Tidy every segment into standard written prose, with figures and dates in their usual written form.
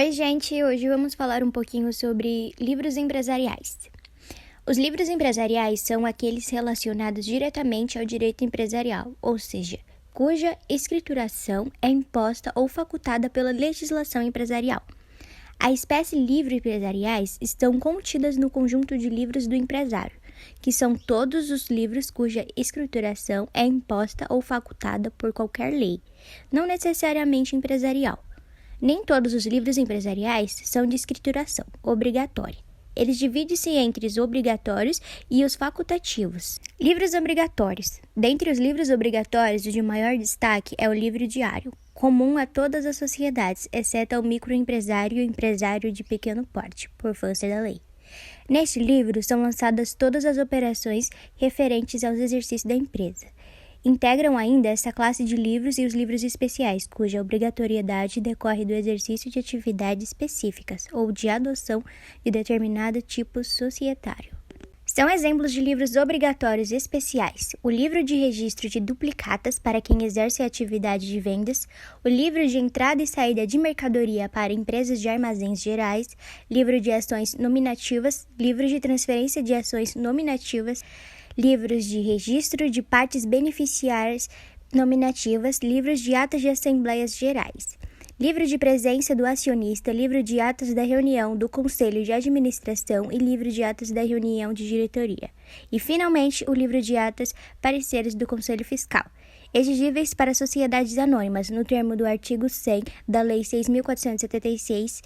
Oi, gente! Hoje vamos falar um pouquinho sobre livros empresariais. Os livros empresariais são aqueles relacionados diretamente ao direito empresarial, ou seja, cuja escrituração é imposta ou facultada pela legislação empresarial. A espécie livros empresariais estão contidas no conjunto de livros do empresário, que são todos os livros cuja escrituração é imposta ou facultada por qualquer lei, não necessariamente empresarial. Nem todos os livros empresariais são de escrituração obrigatória. Eles dividem-se entre os obrigatórios e os facultativos. Livros obrigatórios. Dentre os livros obrigatórios, o de maior destaque é o livro diário, comum a todas as sociedades, exceto ao microempresário e ao empresário de pequeno porte, por força da lei. Neste livro são lançadas todas as operações referentes aos exercícios da empresa. Integram ainda essa classe de livros e os livros especiais, cuja obrigatoriedade decorre do exercício de atividades específicas ou de adoção de determinado tipo societário. São exemplos de livros obrigatórios especiais: o livro de registro de duplicatas para quem exerce a atividade de vendas, o livro de entrada e saída de mercadoria para empresas de armazéns gerais, livro de ações nominativas, livro de transferência de ações nominativas, livros de registro de partes beneficiárias nominativas, livros de atas de assembleias gerais, livro de presença do acionista, livro de atas da reunião do conselho de administração e livro de atas da reunião de diretoria. E, finalmente, o livro de atas pareceres do conselho fiscal, exigíveis para sociedades anônimas, no termo do artigo 100 da Lei 6.476.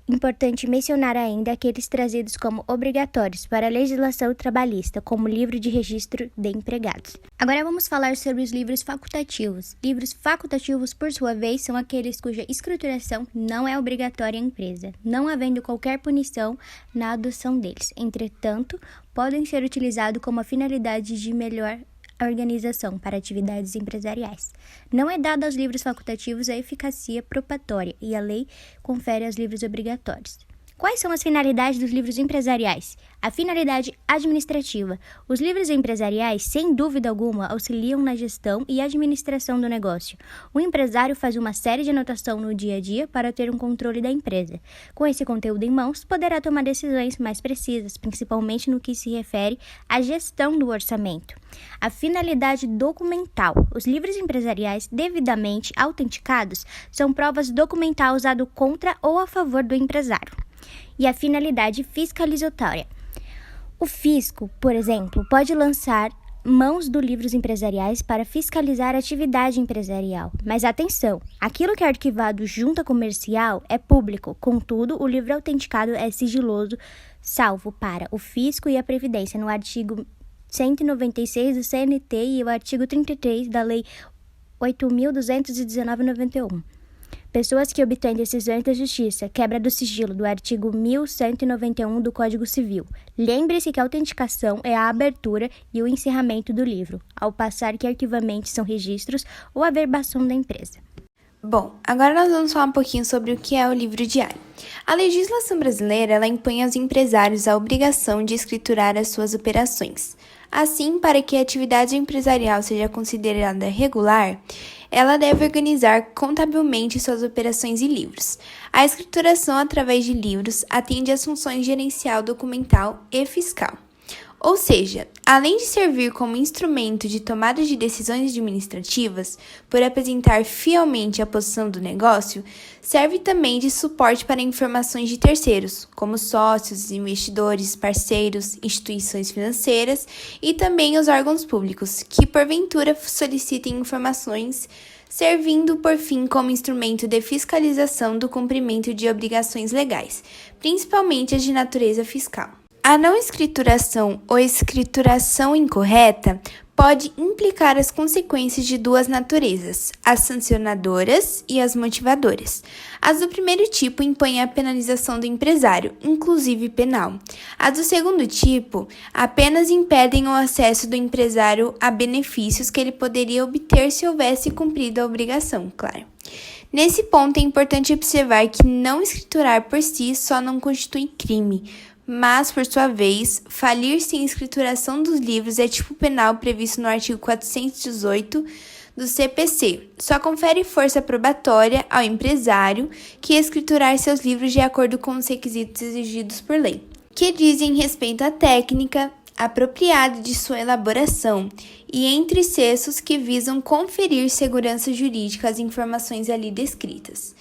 Importante mencionar ainda aqueles trazidos como obrigatórios para a legislação trabalhista, como livro de registro de empregados. Agora vamos falar sobre os livros facultativos. Livros facultativos, por sua vez, são aqueles cuja escrituração não é obrigatória à empresa, não havendo qualquer punição na adoção deles. Entretanto, podem ser utilizados como a finalidade de melhor organização para atividades empresariais. Não é dada aos livros facultativos a eficácia probatória e a lei confere aos livros obrigatórios. Quais são as finalidades dos livros empresariais? A finalidade administrativa. Os livros empresariais, sem dúvida alguma, auxiliam na gestão e administração do negócio. O empresário faz uma série de anotação no dia a dia para ter um controle da empresa. Com esse conteúdo em mãos, poderá tomar decisões mais precisas, principalmente no que se refere à gestão do orçamento. A finalidade documental. Os livros empresariais devidamente autenticados são provas documental usado contra ou a favor do empresário. E a finalidade fiscalizatória. O fisco, por exemplo, pode lançar mãos dos livros empresariais para fiscalizar a atividade empresarial. Mas atenção, aquilo que é arquivado junto à comercial é público, contudo, o livro autenticado é sigiloso, salvo para o fisco e a previdência, no artigo 196 do CNT e o artigo 33 da Lei 8.219/91. Pessoas que obtêm decisões da Justiça, quebra do sigilo do artigo 1191 do Código Civil. Lembre-se que a autenticação é a abertura e o encerramento do livro, ao passar que arquivamente são registros ou averbação da empresa. Bom, agora nós vamos falar um pouquinho sobre o que é o livro diário. A legislação brasileira ela impõe aos empresários a obrigação de escriturar as suas operações. Assim, para que a atividade empresarial seja considerada regular, ela deve organizar contabilmente suas operações e livros. A escrituração através de livros atende às funções gerencial, documental e fiscal. Ou seja, além de servir como instrumento de tomada de decisões administrativas, por apresentar fielmente a posição do negócio, serve também de suporte para informações de terceiros, como sócios, investidores, parceiros, instituições financeiras e também os órgãos públicos, que porventura solicitem informações, servindo por fim como instrumento de fiscalização do cumprimento de obrigações legais, principalmente as de natureza fiscal. A não escrituração ou escrituração incorreta pode implicar as consequências de duas naturezas, as sancionadoras e as motivadoras. As do primeiro tipo impõem a penalização do empresário, inclusive penal. As do segundo tipo apenas impedem o acesso do empresário a benefícios que ele poderia obter se houvesse cumprido a obrigação, claro. Nesse ponto é importante observar que não escriturar por si só não constitui crime, mas, por sua vez, falir sem escrituração dos livros é tipo penal previsto no artigo 418 do CPC. Só confere força probatória ao empresário que escriturar seus livros de acordo com os requisitos exigidos por lei, que dizem respeito à técnica apropriada de sua elaboração e entre cessos que visam conferir segurança jurídica às informações ali descritas.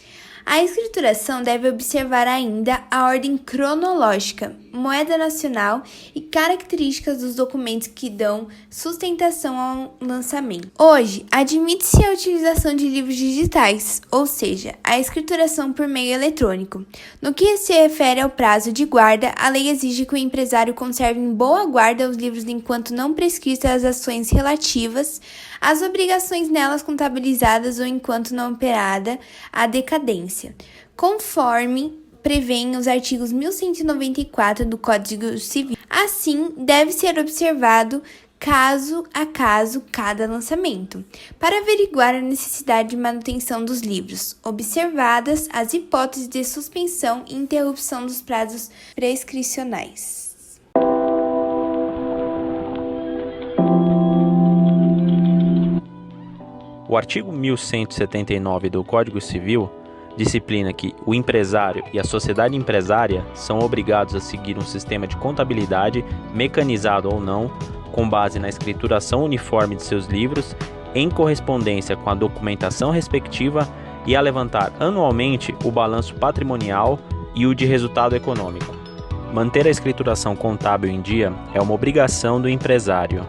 A escrituração deve observar ainda a ordem cronológica, moeda nacional e características dos documentos que dão sustentação ao lançamento. Hoje, admite-se a utilização de livros digitais, ou seja, a escrituração por meio eletrônico. No que se refere ao prazo de guarda, a lei exige que o empresário conserve em boa guarda os livros enquanto não prescritas as ações relativas às obrigações nelas contabilizadas ou enquanto não operada a decadência, conforme prevêem os artigos 1194 do Código Civil. Assim, deve ser observado caso a caso cada lançamento, para averiguar a necessidade de manutenção dos livros, observadas as hipóteses de suspensão e interrupção dos prazos prescricionais. O artigo 1179 do Código Civil disciplina que o empresário e a sociedade empresária são obrigados a seguir um sistema de contabilidade, mecanizado ou não, com base na escrituração uniforme de seus livros, em correspondência com a documentação respectiva e a levantar anualmente o balanço patrimonial e o de resultado econômico. Manter a escrituração contábil em dia é uma obrigação do empresário,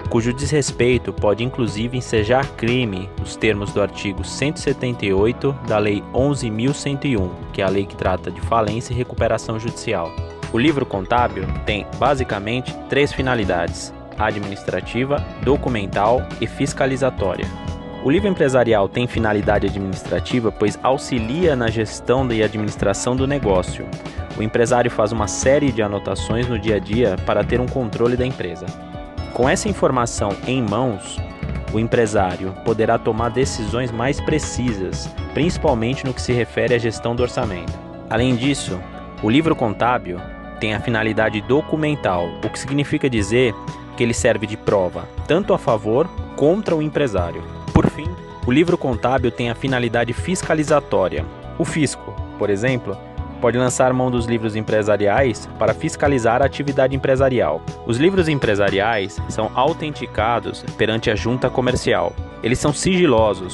cujo desrespeito pode inclusive ensejar crime nos termos do artigo 178 da Lei 11.101, que é a lei que trata de falência e recuperação judicial. O livro contábil tem, basicamente, 3 finalidades: administrativa, documental e fiscalizatória. O livro empresarial tem finalidade administrativa, pois auxilia na gestão e administração do negócio. O empresário faz uma série de anotações no dia a dia para ter um controle da empresa. Com essa informação em mãos, o empresário poderá tomar decisões mais precisas, principalmente no que se refere à gestão do orçamento. Além disso, o livro contábil tem a finalidade documental, o que significa dizer que ele serve de prova, tanto a favor contra o empresário. Por fim, o livro contábil tem a finalidade fiscalizatória. O fisco, por exemplo, pode lançar mão dos livros empresariais para fiscalizar a atividade empresarial. Os livros empresariais são autenticados perante a junta comercial. Eles são sigilosos,